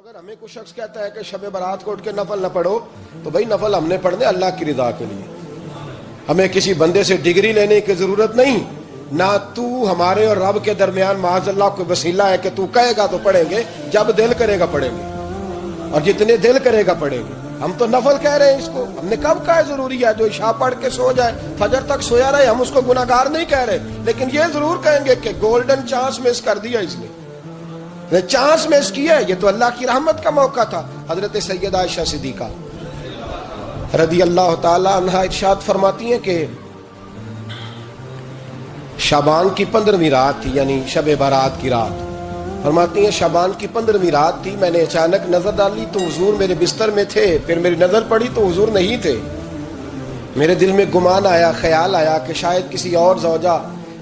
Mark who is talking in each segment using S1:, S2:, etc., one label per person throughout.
S1: اگر ہمیں کوئی شخص کہتا ہے کہ شب برات کو اٹھ کے نفل نہ پڑھو تو بھائی نفل ہم نے پڑھنے اللہ کی رضا کے لیے. ہمیں کسی بندے سے ڈگری لینے کی ضرورت نہیں. نہ تو ہمارے اور رب کے درمیان معاذ اللہ کوئی وسیلہ ہے کہ تو کہے گا تو پڑھیں گے, جب دل کرے گا پڑھیں گے, اور جتنے دل کرے گا پڑھیں گے. ہم تو نفل کہہ رہے ہیں اس کو. ہم نے کب کہا ضروری ہے جو عشاء پڑھ کے سو جائے فجر تک سویا رہے, ہم اس کو گناہگار نہیں کہہ رہے, لیکن یہ ضرور کہیں گے کہ گولڈن چانس مس کر دیا اس نے, چانس مس کیا. یہ تو اللہ کی رحمت کا موقع تھا. حضرت سیدہ عائشہ صدیقہ رضی اللہ تعالی عنہا ارشاد فرماتی ہیں کہ شعبان کی 15ویں رات تھی, یعنی شب برات کی رات. فرماتی ہیں شعبان کی 15ویں رات تھی, میں نے اچانک نظر ڈالی تو حضور میرے بستر میں تھے. پھر میری نظر پڑی تو حضور نہیں تھے. میرے دل میں گمان آیا, خیال آیا کہ شاید کسی اور زوجہ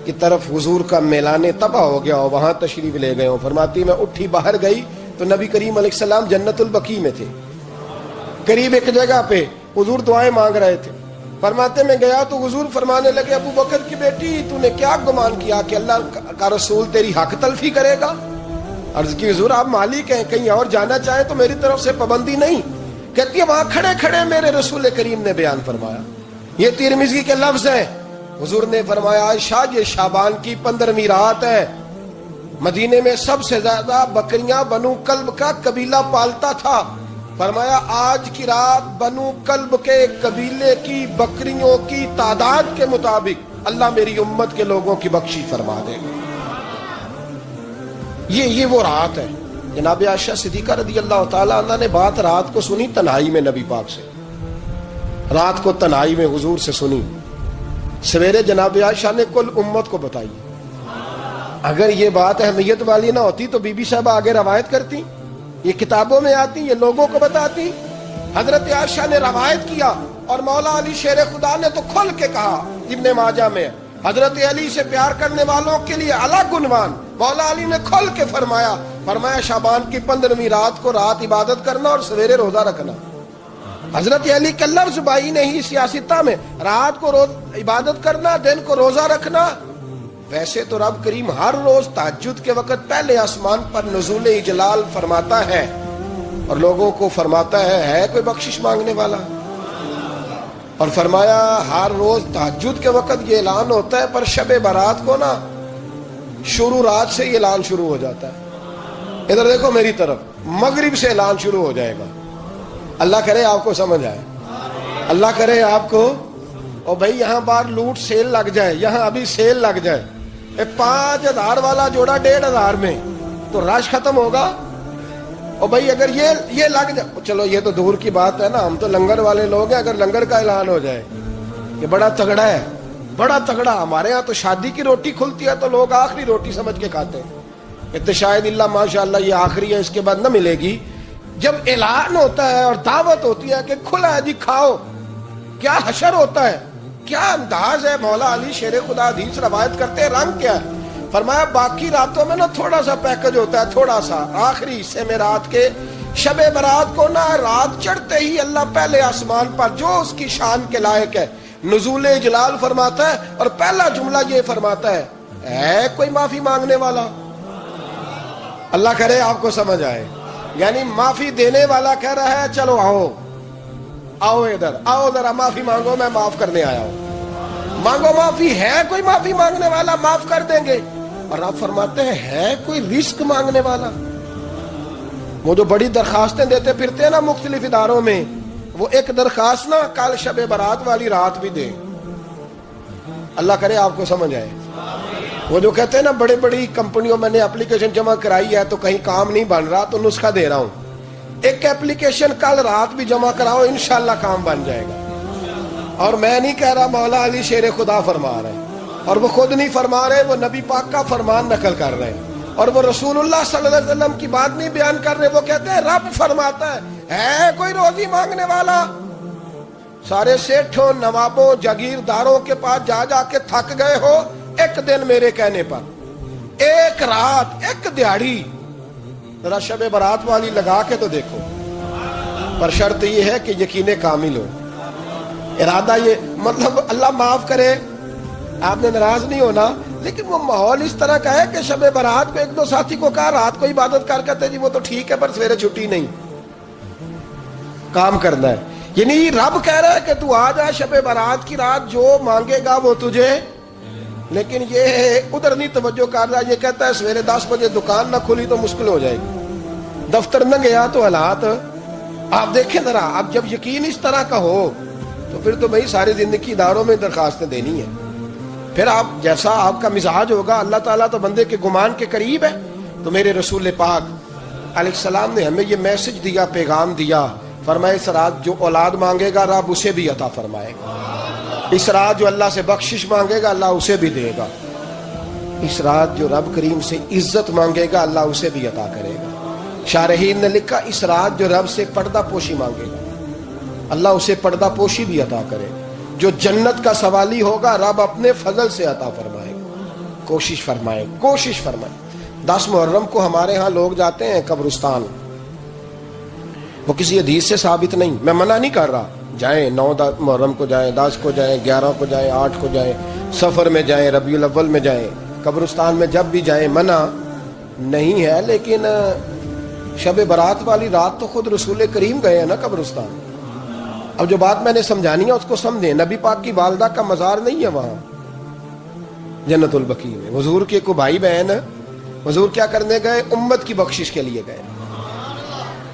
S1: کی طرف حضور کا میلانے تباہ ہو گیا ہو, وہاں تشریف لے گئے ہوں. فرماتی میں اٹھی باہر گئی تو نبی کریم علیہ السلام جنت البقیع میں تھے, قریب ایک جگہ پہ حضور دعائیں مانگ رہے تھے. فرماتے میں گیا تو حضور فرمانے لگے ابو بکر کی بیٹی تو نے کیا گمان کیا کہ اللہ کا رسول تیری حق تلفی کرے گا؟ عرض کی حضور آپ مالک ہیں, کہیں اور جانا چاہیں تو میری طرف سے پابندی نہیں. کہتی ہے وہاں کھڑے کھڑے میرے رسول کریم نے بیان فرمایا, یہ ترمذی کے لفظ ہیں. حضور نے فرمایا عائشہ یہ شعبان کی 15ویں رات ہے, مدینے میں سب سے زیادہ بکریاں بنو کلب کا قبیلہ پالتا تھا. فرمایا آج کی رات بنو کلب کے قبیلے کی بکریوں کی تعداد کے مطابق اللہ میری امت کے لوگوں کی بخشش فرما دے گا. یہ وہ رات ہے. جناب عائشہ صدیقہ رضی اللہ تعالیٰ عنہ نے بات رات کو سنی تنہائی میں, نبی پاک سے رات کو تنہائی میں حضور سے سنی. سویرے جناب عائشہ نے کل امت کو بتائی. اگر یہ بات اہمیت والی نہ ہوتی تو بی بی صاحبہ آگے روایت کرتی, یہ کتابوں میں آتی, یہ لوگوں کو بتاتی. حضرت عائشہ نے روایت کیا اور مولا علی شیر خدا نے تو کھل کے کہا. ابن ماجہ میں حضرت علی سے پیار کرنے والوں کے لیے الگ عنوان. مولا علی نے کھل کے فرمایا شعبان کی 15ویں رات کو رات عبادت کرنا اور سویرے روزہ رکھنا. حضرت علی کا لفظ بائی نہیں سیاستہ میں, رات کو عبادت کرنا, دن کو روزہ رکھنا. ویسے تو رب کریم ہر روز تہجد کے وقت پہلے آسمان پر نزول اجلال فرماتا ہے اور لوگوں کو فرماتا ہے کوئی بخشش مانگنے والا. اور فرمایا ہر روز تہجد کے وقت یہ اعلان ہوتا ہے, پر شب برات کو نا شروع رات سے یہ اعلان شروع ہو جاتا ہے. ادھر دیکھو میری طرف, مغرب سے اعلان شروع ہو جائے گا. اللہ کرے آپ کو سمجھ آئے, اللہ کرے آپ کو. اور بھائی یہاں باہر لوٹ سیل لگ جائے, یہاں ابھی سیل لگ جائے, 5000 والا جوڑا 1500 میں, تو رش ختم ہوگا. اور بھائی اگر یہ لگ جائے, چلو یہ تو دور کی بات ہے نا, ہم تو لنگر والے لوگ ہیں. اگر لنگر کا اعلان ہو جائے کہ بڑا تگڑا ہے, بڑا تگڑا, ہمارے ہاں تو شادی کی روٹی کھلتی ہے تو لوگ آخری روٹی سمجھ کے کھاتے ہیں کہ شاید اللہ ماشاءاللہ یہ آخری ہے, اس کے بعد نہ ملے گی. جب اعلان ہوتا ہے اور دعوت ہوتی ہے کہ کھلا ہے جی کھاؤ, کیا حشر ہوتا ہے, کیا انداز ہے. مولا علی شیر خدا حدیث روایت کرتے ہیں, رنگ کیا ہے. فرمایا باقی راتوں میں نا تھوڑا سا پیکج ہوتا ہے, تھوڑا سا آخری حصے میں رات کے شب برات کو نا رات چڑھتے ہی اللہ پہلے آسمان پر جو اس کی شان کے لائق ہے نزول جلال فرماتا ہے, اور پہلا جملہ یہ فرماتا ہے کوئی معافی مانگنے والا. اللہ کرے آپ کو سمجھ آئے, یعنی معافی دینے والا کہہ رہا ہے چلو آؤ ادھر, آؤ ذرا معافی مانگو, میں معاف کرنے آیا ہوں. مانگو معافی, ہے کوئی معافی مانگنے والا, معاف کر دیں گے. اور آپ فرماتے ہیں ہے کوئی رزق مانگنے والا. وہ جو بڑی درخواستیں دیتے پھرتے ہیں نا مختلف اداروں میں, وہ ایک درخواست نا کل شب برات والی رات بھی دے. اللہ کرے آپ کو سمجھ آئے. وہ جو کہتے ہیں نا بڑی بڑی کمپنیوں میں نے اپلیکیشن جمع کرائی ہے تو کہیں کام نہیں بن رہا تو نسخہ دے رہا ہوں, ایک ایپلیکیشن کل رات بھی جمع کراؤ انشاءاللہ کام بن جائے گا. اور میں نہیں کہہ رہا, مولا علی شیر خدا فرما رہے ہیں, اور وہ خود نہیں فرما رہے, وہ نبی پاک کا فرمان نقل کر رہے ہیں, اور وہ رسول اللہ صلی اللہ علیہ وسلم کی بات نہیں بیان کر رہے. وہ کہتے ہیں رب فرماتا ہے کوئی روزی مانگنے والا. سارے سیٹھوں, نوابوں, جاگیرداروں کے پاس جا کے تھک گئے ہو, ایک دن میرے کہنے پر, ایک رات, ایک دیہڑی ذرا شب برات والی لگا کے تو دیکھو. پر شرط یہ ہے کہ یقین کامل ہو, ارادہ یہ, مطلب اللہ معاف کرے, آپ نے ناراض نہیں ہونا, لیکن وہ ماحول اس طرح کا ہے کہ شب برات کو ایک دو ساتھی کو کہا رات کو عبادت کر کہتے جی وہ تو ٹھیک ہے پر سویرے چھٹی نہیں، کام کرنا ہے. یعنی رب کہہ رہا ہے کہ تو آ جا شب برات کی رات، جو مانگے گا وہ تجھے. لیکن یہ ادھر نہیں توجہ کر رہا، یہ کہتا ہے سویرے 10 بجے دکان نہ کھلی تو مشکل ہو جائے گی، دفتر نہ گیا تو حالات آپ دیکھیں ذرا. اب جب یقین اس طرح کا ہو تو پھر تو بھائی ساری زندگی اداروں میں درخواستیں دینی ہے. پھر آپ جیسا آپ کا مزاج ہوگا، اللہ تعالیٰ تو بندے کے گمان کے قریب ہے. تو میرے رسول پاک علیہ السلام نے ہمیں یہ میسج دیا، پیغام دیا، فرمائے اس رات جو اولاد مانگے گا رب اسے بھی عطا فرمائے گا. اس رات جو اللہ سے بخشش مانگے گا اللہ اسے بھی دے گا. اس رات جو رب کریم سے عزت مانگے گا اللہ اسے بھی عطا کرے گا. شارحین نے لکھا اس رات جو رب سے پردہ پوشی مانگے گا اللہ اسے پردہ پوشی بھی عطا کرے گا. جو جنت کا سوالی ہوگا رب اپنے فضل سے عطا فرمائے گا. کوشش فرمائے، کوشش فرمائے. 10 محرم کو ہمارے ہاں لوگ جاتے ہیں قبرستان، وہ کسی حدیث سے ثابت نہیں، میں منع نہیں کر رہا، جائیں 9 محرم کو جائیں، 10 کو جائیں، 11 کو جائیں، 8 کو جائیں، سفر میں جائیں، ربیع الاول میں جائیں، قبرستان میں جب بھی جائیں منع نہیں ہے. لیکن شب برات والی رات تو خود رسول کریم گئے ہیں نا قبرستان. اب جو بات میں نے سمجھانی ہے اس کو سمجھیں. نبی پاک کی والدہ کا مزار نہیں ہے وہاں جنت البقیع میں. حضور کے کو بھائی بہن، حضور کیا کرنے گئے؟ امت کی بخشش کے لیے گئے.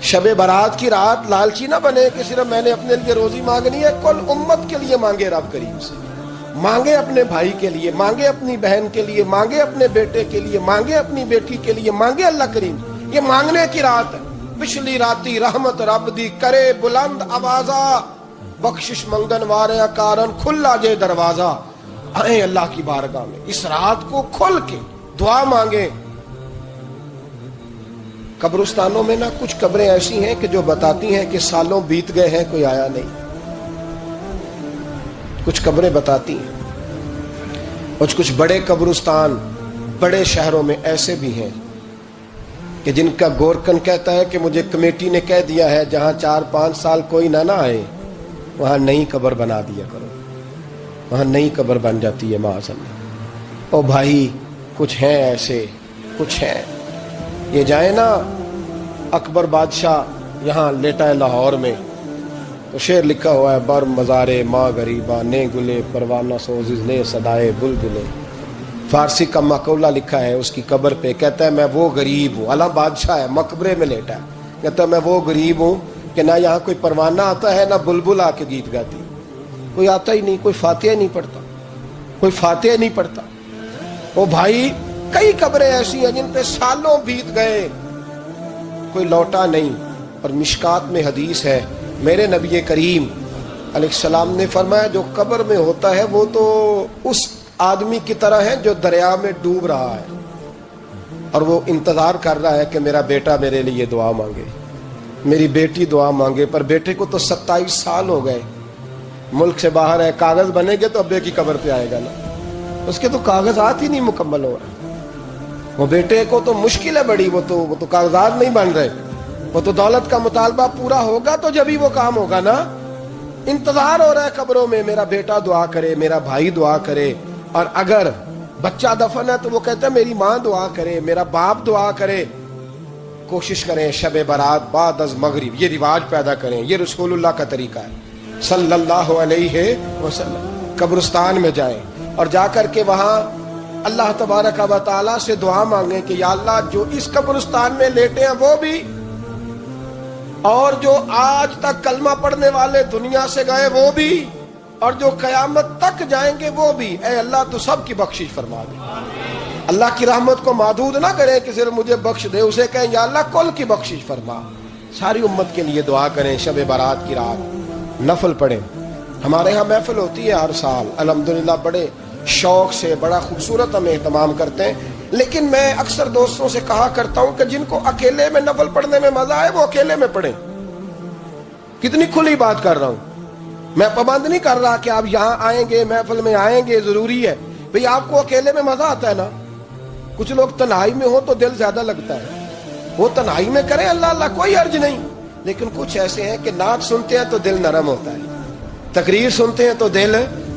S1: شب برات کی رات لالچی نہ بنے کہ صرف میں نے اپنے لیے روزی مانگنی ہے، کل امت کے لیے مانگے رب کریم سے. مانگے اپنے بھائی کے لیے، مانگے اپنی بہن کے لیے، مانگے اپنے بیٹے کے لیے، مانگے اپنی بیٹی کے لیے، مانگے اللہ کریم. یہ مانگنے کی رات ہے. پچھلی راتی رحمت رب دی کرے بلند آوازہ، بخشش منگن وارے کارن کھلا جے دروازہ. آئیں اللہ کی بارگاہ میں اس رات کو کھل کے دعا مانگے. قبرستانوں میں نا کچھ قبریں ایسی ہیں کہ جو بتاتی ہیں کہ سالوں بیت گئے ہیں کوئی آیا نہیں. کچھ قبریں بتاتی ہیں. کچھ بڑے قبرستان بڑے شہروں میں ایسے بھی ہیں کہ جن کا گورکن کہتا ہے کہ مجھے کمیٹی نے کہہ دیا ہے جہاں 4-5 سال کوئی نہ آئے وہاں نئی قبر بنا دیا کرو. وہاں نئی قبر بن جاتی ہے معاذ اللہ. او بھائی کچھ ہیں ایسے، کچھ ہیں. یہ جائیں نا اکبر بادشاہ یہاں لیٹا ہے لاہور میں تو شعر لکھا ہوا ہے، بر مزارے ماں غریبا نے گلے پروانہ سوزز لے صدائے بلبلے. فارسی کا مقولہ لکھا ہے اس کی قبر پہ، کہتا ہے میں وہ غریب ہوں. اعلیٰ بادشاہ ہے مقبرے میں لیٹا ہے، کہتا ہے میں وہ غریب ہوں کہ نہ یہاں کوئی پروانہ آتا ہے نہ بلبل آ کے گیت گاتی. کوئی آتا ہی نہیں، کوئی فاتحہ نہیں پڑھتا، کوئی فاتحہ نہیں پڑھتا. وہ بھائی کئی قبریں ایسی ہیں جن پہ سالوں بیت گئے کوئی لوٹا نہیں. اور مشکات میں حدیث ہے، میرے نبی کریم علیہ السلام نے فرمایا جو قبر میں ہوتا ہے وہ تو اس آدمی کی طرح ہے جو دریا میں ڈوب رہا ہے اور وہ انتظار کر رہا ہے کہ میرا بیٹا میرے لیے دعا مانگے، میری بیٹی دعا مانگے. پر بیٹے کو تو 27 سال ہو گئے، ملک سے باہر ہے. کاغذ بنے گے تو ابے کی قبر پہ آئے گا نا، اس کے تو کاغذات ہی نہیں مکمل ہو رہے. وہ بیٹے کو تو مشکل ہے بڑی، وہ تو کاغذات نہیں بن رہے. وہ تو دولت کا مطالبہ پورا ہوگا تو جب ہی وہ کام ہوگا نا. انتظار ہو رہا ہے قبروں میں میرا بیٹا دعا کرے، میرا بھائی دعا کرے. اور اگر بچہ دفن ہے تو وہ کہتا ہے میری ماں دعا کرے، میرا باپ دعا کرے. کوشش کریں شب برات بعد از مغرب یہ رواج پیدا کریں. یہ رسول اللہ کا طریقہ ہے صلی اللہ علیہ وسلم. قبرستان میں جائیں اور جا کر کے وہاں اللہ تبارک و تعالیٰ سے دعا مانگیں کہ یا اللہ جو اس قبرستان میں لیٹے ہیں وہ بھی، اور جو آج تک کلمہ پڑھنے والے دنیا سے گئے وہ بھی، اور جو قیامت تک جائیں گے وہ بھی. اے اللہ تو سب کی بخشش فرما دے. اللہ کی رحمت کو محدود نہ کریں کہ صرف مجھے بخش دے، اسے کہیں یا اللہ کل کی بخشش فرما. ساری امت کے لیے دعا کریں. شب برات کی رات نفل پڑھیں. ہمارے ہاں محفل ہوتی ہے ہر سال الحمدللہ، بڑے شوق سے بڑا خوبصورت ہم اہتمام کرتے ہیں. لیکن میں اکثر دوستوں سے کہا کرتا ہوں کہ جن کو اکیلے میں نفل پڑھنے میں مزہ آئے وہ اکیلے میں پڑھیں. کتنی کھلی بات کر رہا ہوں. میں پابند نہیں کر رہا کہ آپ یہاں آئیں گے محفل میں آئیں گے ضروری ہے. بھئی آپ کو اکیلے میں مزہ آتا ہے نا. کچھ لوگ تنہائی میں ہو تو دل زیادہ لگتا ہے، وہ تنہائی میں کریں اللہ اللہ کوئی حرج نہیں. لیکن کچھ ایسے ہیں کہ نعت سنتے ہیں تو دل نرم ہوتا ہے، تقریر سنتے ہیں تو دل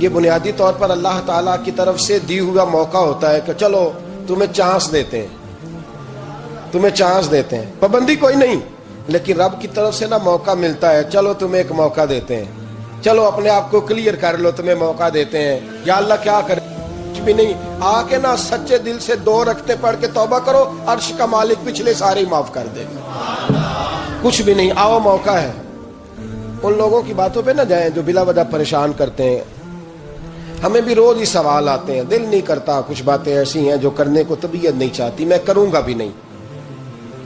S1: یہ بنیادی طور پر اللہ تعالیٰ کی طرف سے دی ہوا موقع ہوتا ہے کہ چلو تمہیں چانس دیتے ہیں، تمہیں چانس دیتے ہیں، پابندی کوئی نہیں، لیکن رب کی طرف سے نا موقع ملتا ہے، چلو تمہیں ایک موقع دیتے ہیں، چلو اپنے آپ کو کلیئر کر لو، تمہیں موقع دیتے ہیں۔ یا اللہ کیا کرے؟ کچھ بھی نہیں، آ کے نا سچے دل سے 2 رکعتیں پڑھ کے توبہ کرو، عرش کا مالک پچھلے سارے معاف کر دے گا۔ کچھ بھی نہیں، آؤ موقع ہے۔ ان لوگوں کی باتوں پہ نہ جائیں جو بلا وجہ پریشان کرتے ہیں۔ ہمیں بھی روز ہی سوال آتے ہیں، دل نہیں کرتا، کچھ باتیں ایسی ہیں جو کرنے کو طبیعت نہیں چاہتی، میں کروں گا بھی نہیں۔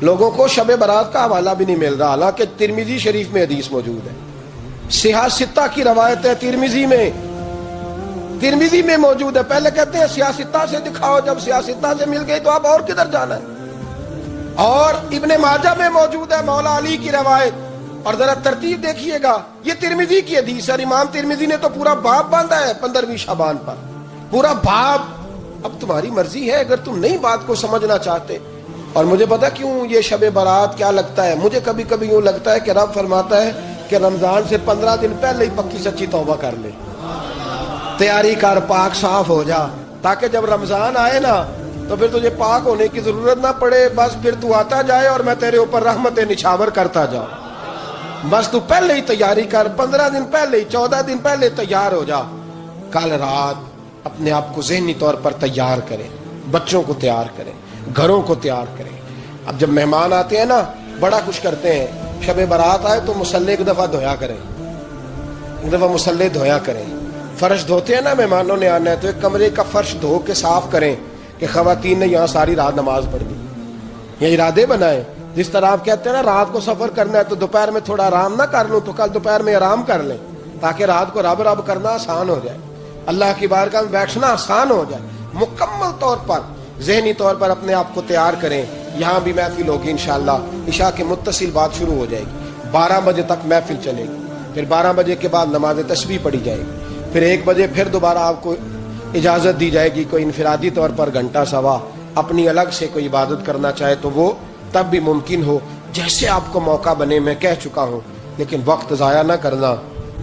S1: لوگوں کو شب برات کا حوالہ بھی نہیں مل رہا، حالانکہ ترمذی شریف میں حدیث موجود ہے، صحاح ستہ کی روایت ہے، ترمذی میں موجود ہے۔ پہلے کہتے ہیں صحاح ستہ سے دکھاؤ، جب صحاح ستہ سے مل گئی تو اب اور کدھر جانا ہے؟ اور ابن ماجہ میں موجود ہے مولا علی کی روایت، اور ذرا ترتیب دیکھیے گا، یہ ترمذی کی حدیث ہے، امام ترمذی نے تو پورا باب باندھا ہے 15ویں شعبان پر، پورا باب۔ اب تمہاری مرضی ہے، اگر تم نئی بات کو سمجھنا چاہتے۔ اور مجھے پتا کیوں یہ شب برات کیا لگتا ہے، مجھے کبھی کبھی یوں لگتا ہے کہ رب فرماتا ہے کہ رمضان سے 15 دن پہلے ہی پکی سچی توبہ کر لے، تیاری کر، پاک صاف ہو جا، تاکہ جب رمضان آئے نا تو پھر تجھے پاک ہونے کی ضرورت نہ پڑے، بس پھر تو آتا جائے اور میں تیرے اوپر رحمت نچھاور کرتا جاؤں۔ بس تو پہلے ہی تیاری کر، 15 دن پہلے ہی، 14 دن پہلے تیار ہو جا۔ کل رات اپنے آپ کو ذہنی طور پر تیار کریں، بچوں کو تیار کریں، گھروں کو تیار کریں۔ اب جب مہمان آتے ہیں نا بڑا کچھ کرتے ہیں، شب برات آئے تو مصلی ایک دفعہ دھویا کریں، ایک دفعہ مصلی دھویا کریں۔ فرش دھوتے ہیں نا، مہمانوں نے آنا ہے تو ایک کمرے کا فرش دھو کے صاف کریں کہ خواتین نے یہاں ساری رات نماز پڑھ دی، یہ ارادے بنائیں۔ جس طرح آپ کہتے ہیں نا رات کو سفر کرنا ہے تو دوپہر میں تھوڑا آرام نہ کر لوں تو کل دوپہر میں آرام کر لیں، تاکہ رات کو رب رب کرنا آسان ہو جائے، اللہ کی بارگاہ میں بیٹھنا آسان ہو جائے۔ مکمل طور پر ذہنی طور پر اپنے آپ کو تیار کریں۔ یہاں بھی محفل ہوگی انشاءاللہ، عشاء کے متصل بات شروع ہو جائے گی، 12 بجے تک محفل چلے گی، پھر 12 بجے کے بعد نماز تسبیح پڑھی جائے گی، پھر 1 بجے پھر دوبارہ آپ کو اجازت دی جائے گی، کوئی انفرادی طور پر گھنٹہ سوا اپنی الگ سے کوئی عبادت کرنا چاہے تو وہ تب بھی ممکن ہو، جیسے آپ کو موقع بنے۔ میں کہہ چکا ہوں، لیکن وقت ضائع نہ کرنا،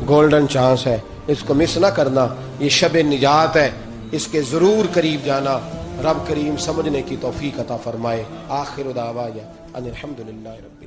S1: گولڈن چانس ہے، اس کو مس نہ کرنا، یہ شب نجات ہے، اس کے ضرور قریب جانا۔ رب کریم سمجھنے کی توفیق عطا فرمائے۔ آخر دعوانا ان الحمدللہ رب